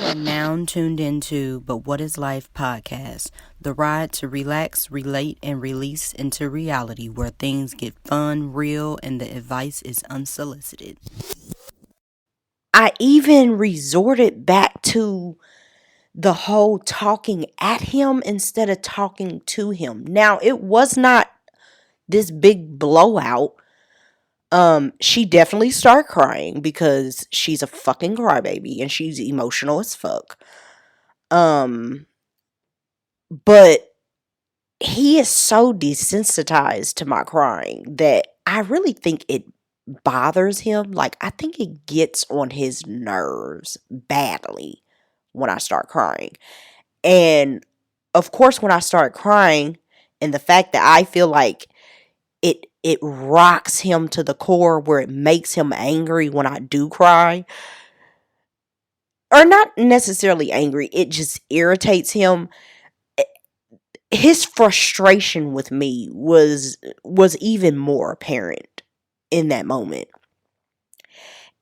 are now tuned into But What is Life podcast, the ride to relax, relate, and release into reality where things get fun, real, and the advice is unsolicited. I even resorted back to the whole talking at him instead of talking to him. Now, it was not this big blowout. She definitely started crying because she's a fucking crybaby and she's emotional as fuck. But he is so desensitized to my crying that I really think it bothers him. Like, I think it gets on his nerves badly when I start crying. And of course, when I start crying, and the fact that I feel like it rocks him to the core where it makes him angry when I do cry, or not necessarily angry, it just irritates him. His frustration with me was even more apparent in that moment.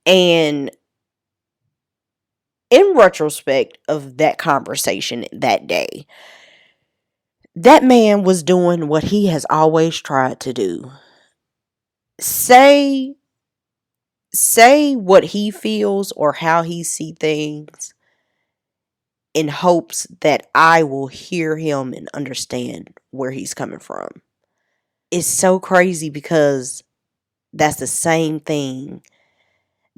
And in retrospect of that conversation that day, that man was doing what he has always tried to do. Say what he feels or how he see things in hopes that I will hear him and understand where he's coming from. It's so crazy because that's the same thing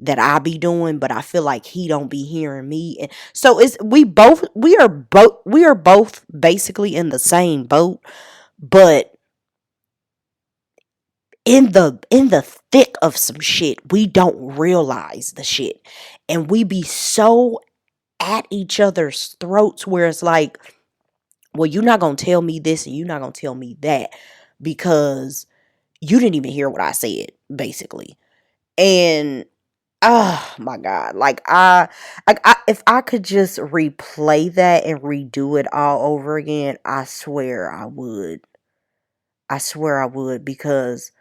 that I be doing, but I feel like he don't be hearing me. And so we are both basically in the same boat, but in the thick of some shit, we don't realize the shit. And we be so at each other's throats where it's like, well, you're not going to tell me this and you're not going to tell me that because you didn't even hear what I said, basically. And oh my God, if I could just replay that and redo it all over again, I swear I would. I swear I would, because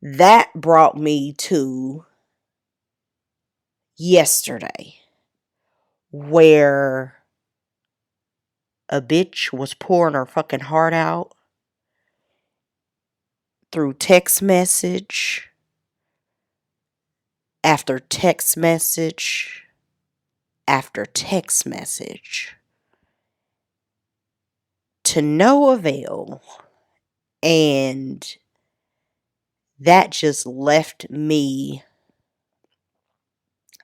that brought me to yesterday, where a bitch was pouring her fucking heart out through text message after text message after text message, to no avail. And that just left me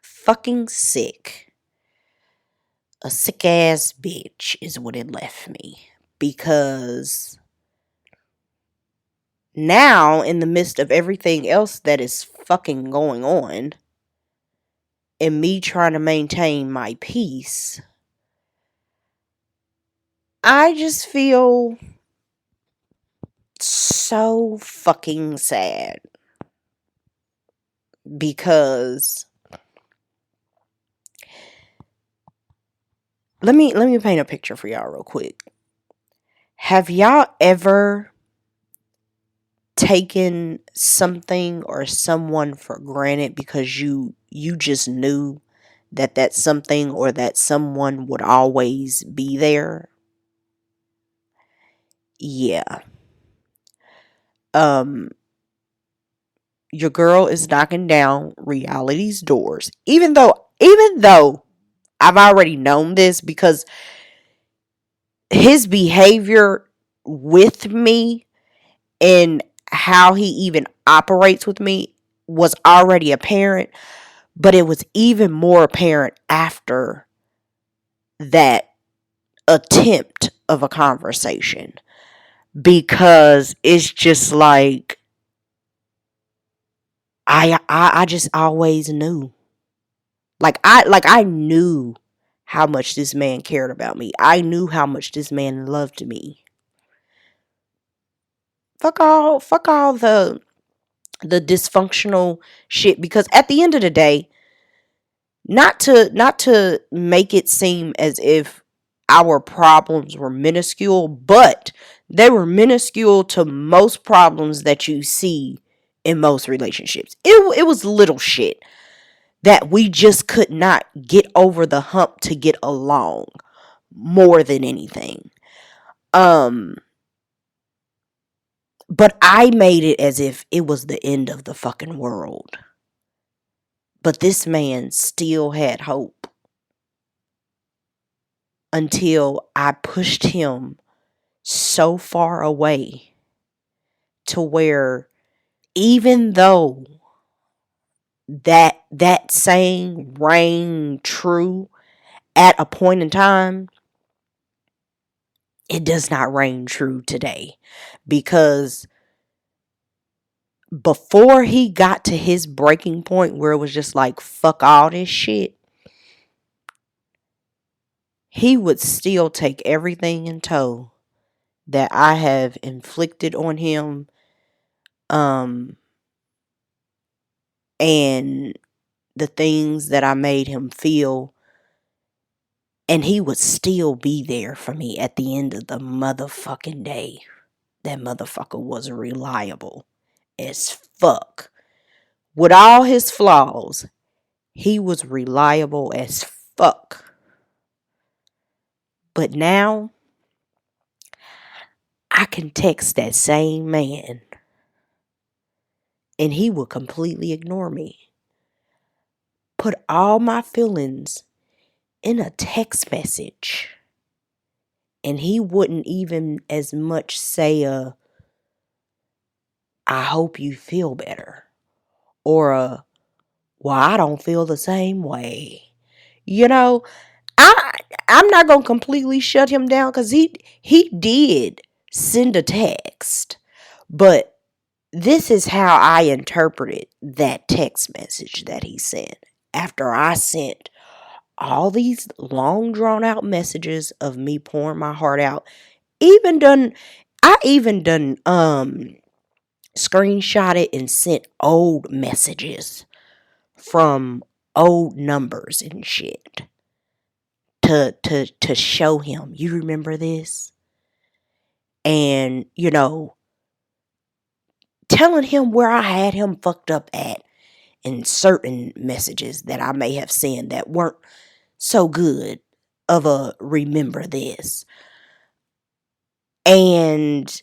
fucking sick. A sick ass bitch is what it left me. Because now, in the midst of everything else that is fucking going on, and me trying to maintain my peace, I just feel so fucking sad. Because let me paint a picture for y'all real quick. Have y'all ever taken something or someone for granted because you just knew that something or that someone would always be there? Yeah. Your girl is knocking down reality's doors. Even though I've already known this, because his behavior with me and how he even operates with me was already apparent, but it was even more apparent after that attempt of a conversation, because it's just like I just always knew. I knew how much this man cared about me. I knew how much this man loved me. Fuck all the dysfunctional shit, because at the end of the day, not to make it seem as if our problems were minuscule, but they were minuscule to most problems that you see in most relationships. It was little shit that we just could not get over the hump to get along more than anything. But I made it as if it was the end of the fucking world. But this man still had hope until I pushed him so far away to where, even though that saying rang true at a point in time, it does not ring true today. Because before he got to his breaking point where it was just like, fuck all this shit, he would still take everything in tow that I have inflicted on him, and the things that I made him feel, and he would still be there for me at the end of the motherfucking day. That motherfucker was reliable as fuck. With all his flaws, he was reliable as fuck. But now, I can text that same man and he will completely ignore me. Put all my feelings in a text message, and he wouldn't even as much say I hope you feel better, or well, I don't feel the same way. You know, I'm not gonna completely shut him down, because he did send a text, but this is how I interpreted that text message that he sent. After I sent all these long drawn out messages of me pouring my heart out, I even done screenshotted and sent old messages from old numbers and shit to show him, you remember this? And, telling him where I had him fucked up at in certain messages that I may have sent that weren't so good of a remember this. And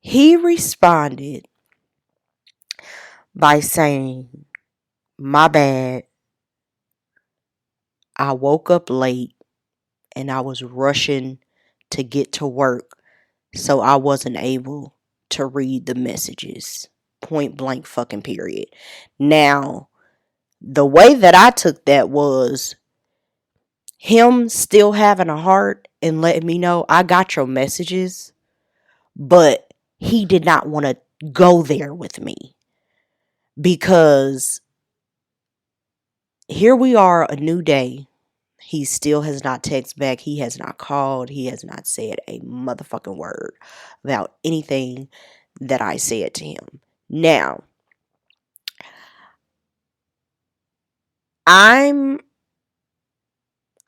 he responded by saying, my bad. I woke up late and I was rushing to get to work, so I wasn't able to read the messages. Point blank fucking period. Now, the way that I took that was him still having a heart and letting me know, I got your messages, but he did not want to go there with me, because here we are, a new day. He still has not texted back. He has not called. He has not said a motherfucking word about anything that I said to him. Now, I'm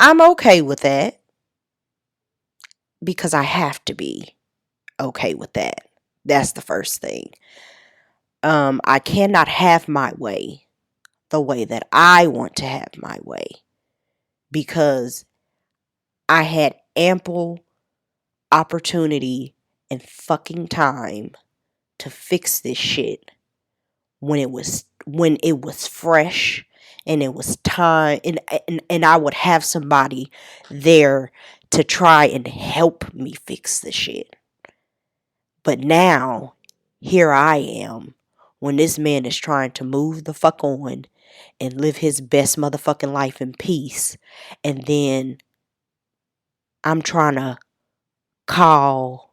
okay with that, because I have to be okay with that. That's the first thing. I cannot have my way the way that I want to have my way, because I had ample opportunity and fucking time to fix this shit when it was fresh, and it was time, and I would have somebody there to try and help me fix the shit. But now, here I am, when this man is trying to move the fuck on and live his best motherfucking life in peace, and then I'm trying to call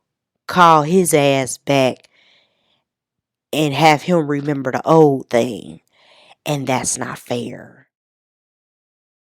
his ass back and have him remember the old thing, and that's not fair.